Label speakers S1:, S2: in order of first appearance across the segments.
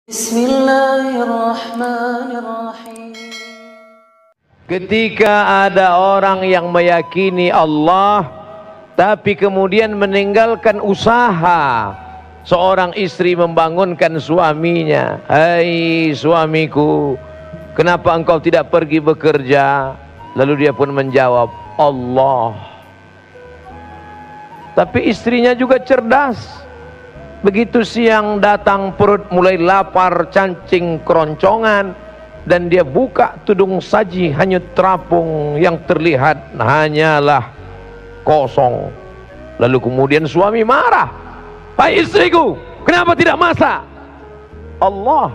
S1: Bismillahirrahmanirrahim. Ketika ada orang yang meyakini Allah tapi kemudian meninggalkan usaha, seorang istri membangunkan suaminya, "Hai suamiku, kenapa engkau tidak pergi bekerja?" Lalu dia pun menjawab, "Allah." Tapi istrinya juga cerdas. Begitu siang datang, perut mulai lapar, cacing keroncongan, dan dia buka tudung saji hanyut terapung, yang terlihat hanyalah kosong. Lalu kemudian suami marah, "Hai istriku, kenapa tidak masak?" Allah,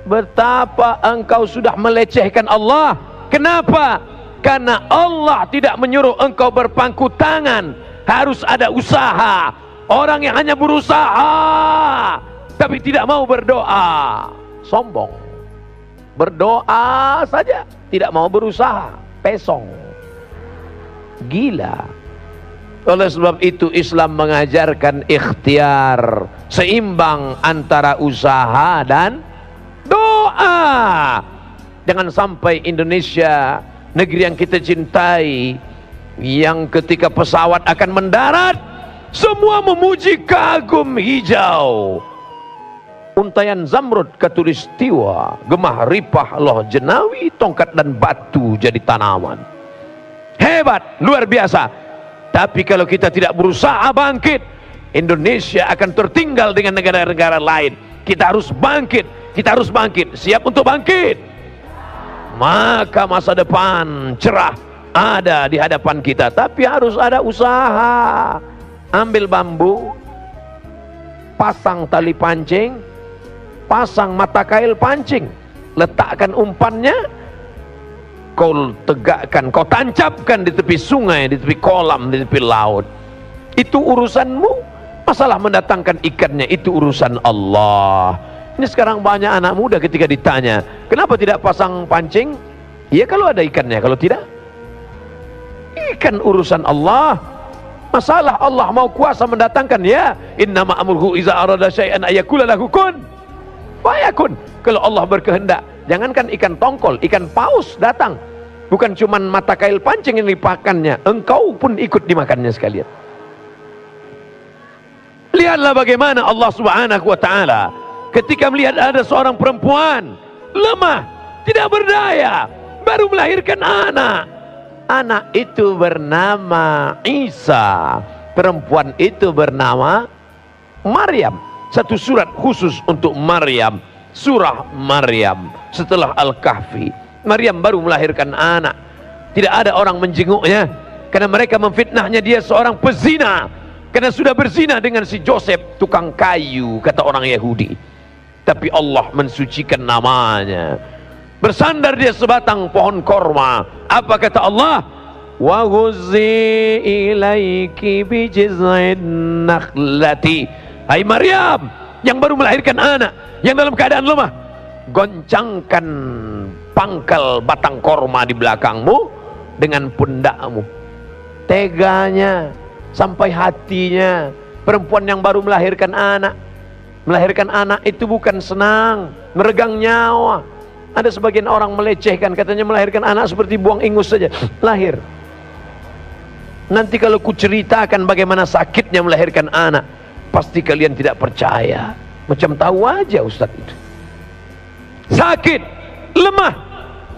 S1: betapa engkau sudah melecehkan Allah. Kenapa? Karena Allah tidak menyuruh engkau berpangku tangan. Harus ada usaha. Orang yang hanya berusaha tapi tidak mau berdoa, sombong. Berdoa saja, tidak mau berusaha, pesong, gila. Oleh sebab itu Islam mengajarkan ikhtiar, seimbang antara usaha dan doa. Jangan sampai Indonesia, negeri yang kita cintai, yang ketika pesawat akan mendarat, semua memuji kagum hijau, untayan zamrud katulistiwa, gemah ripah loh jenawi, tongkat dan batu jadi tanaman. Hebat, luar biasa. Tapi kalau kita tidak berusaha bangkit, Indonesia akan tertinggal dengan negara-negara lain. Kita harus bangkit, kita harus bangkit. Siap untuk bangkit? Maka masa depan cerah ada di hadapan kita, tapi harus ada usaha. Ambil bambu, pasang tali pancing, pasang mata kail pancing, letakkan umpannya, kau tegakkan, kau tancapkan di tepi sungai, di tepi kolam, di tepi laut. Itu urusanmu. Masalah mendatangkan ikannya itu urusan Allah. Ini sekarang banyak anak muda ketika ditanya, "Kenapa tidak pasang pancing?" Ya kalau ada ikannya, kalau tidak, ikan urusan Allah. Masalah Allah mau kuasa mendatangkan, ya, innama amruhu iza arada syai'an ayakula lahu kun fayakun. Kalau Allah berkehendak, jangankan ikan tongkol, ikan paus datang, bukan cuman mata kail pancing yang dipakannya, engkau pun ikut dimakannya sekalian. Lihatlah bagaimana Allah Subhanahu wa ta'ala ketika melihat ada seorang perempuan lemah, tidak berdaya, baru melahirkan anak. Anak itu bernama Isa, perempuan itu bernama Maryam. Satu surat khusus untuk Maryam, surah Maryam. Setelah Al-Kahfi, Maryam baru melahirkan anak. Tidak ada orang menjenguknya karena mereka memfitnahnya dia seorang pezina, karena sudah berzina dengan si Joseph tukang kayu, kata orang Yahudi. Tapi Allah mensucikan namanya. Bersandar dia sebatang pohon korma. Apa kata Allah? Wa ghuzzi ilaiki bi jiz'in nakhlati. Hai Maryam yang baru melahirkan anak, yang dalam keadaan lemah, goncangkan pangkal batang korma di belakangmu dengan pundakmu. Teganya sampai hatinya perempuan yang baru melahirkan anak. Melahirkan anak itu bukan senang, meregang nyawa. Ada sebagian orang melecehkan, katanya melahirkan anak seperti buang ingus saja. Lahir. Nanti kalau ku ceritakan bagaimana sakitnya melahirkan anak, pasti kalian tidak percaya. Macam tahu aja Ustaz itu. Sakit, lemah.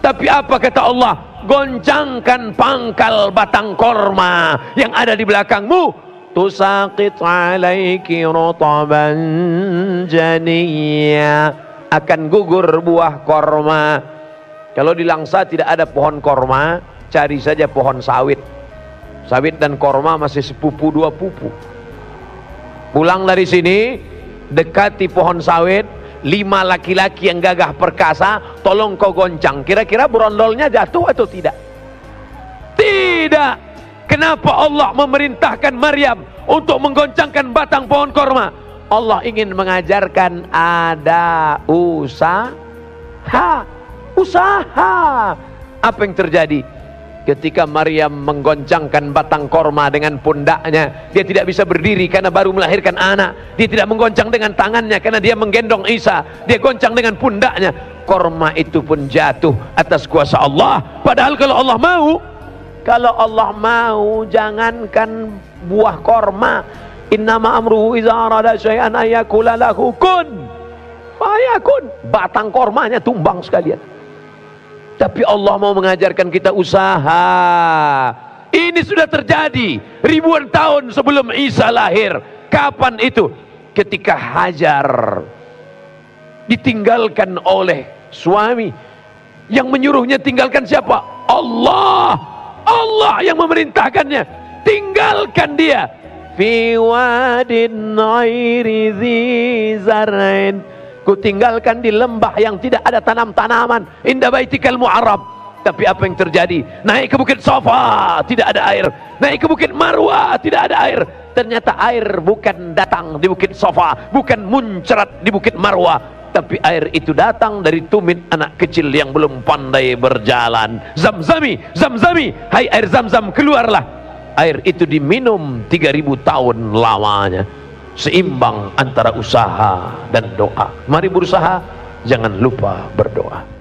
S1: Tapi apa kata Allah? Goncangkan pangkal batang korma yang ada di belakangmu. Tusaqit alaiki rutaban janiyya. Akan gugur buah korma. Kalau di Langsa tidak ada pohon korma, cari saja pohon sawit. Sawit dan korma masih sepupu, dua pupu. Pulang dari sini, dekati pohon sawit, 5 laki-laki yang gagah perkasa, tolong kau goncang. Kira-kira berondolnya jatuh atau tidak? Tidak. Kenapa Allah memerintahkan Maryam untuk menggoncangkan batang pohon korma? Allah ingin mengajarkan ada usaha. Usaha. Apa yang terjadi? Ketika Maryam menggoncangkan batang korma dengan pundaknya, dia tidak bisa berdiri karena baru melahirkan anak. Dia tidak menggoncang dengan tangannya karena dia menggendong Isa. Dia goncang dengan pundaknya. Korma itu pun jatuh atas kuasa Allah. Padahal kalau Allah mau, jangankan buah korma, innama amruhu iza arada syai'an ayakula lahu kun fayakun. Batang kormanya tumbang sekalian. Tapi Allah mau mengajarkan kita usaha. Ini sudah terjadi ribuan tahun sebelum Isa lahir. Kapan itu? Ketika Hajar ditinggalkan oleh suami. Yang menyuruhnya tinggalkan siapa? Allah. Allah yang memerintahkannya. Tinggalkan dia. Fi wadin ghairi dzi zar'in. Ku tinggalkan di lembah yang tidak ada tanam-tanaman. Inda baitikal mu'arrab. Tapi apa yang terjadi? Naik ke bukit Safa, tidak ada air. Naik ke bukit Marwah, tidak ada air. Ternyata air bukan datang di bukit Safa, bukan muncrat di bukit Marwah, tapi air itu datang dari tumit anak kecil yang belum pandai berjalan. Zamzami, Zamzami, hai air Zamzam, keluarlah. Air itu diminum 3000 tahun lamanya. Seimbang antara usaha dan doa. Mari berusaha, jangan lupa berdoa.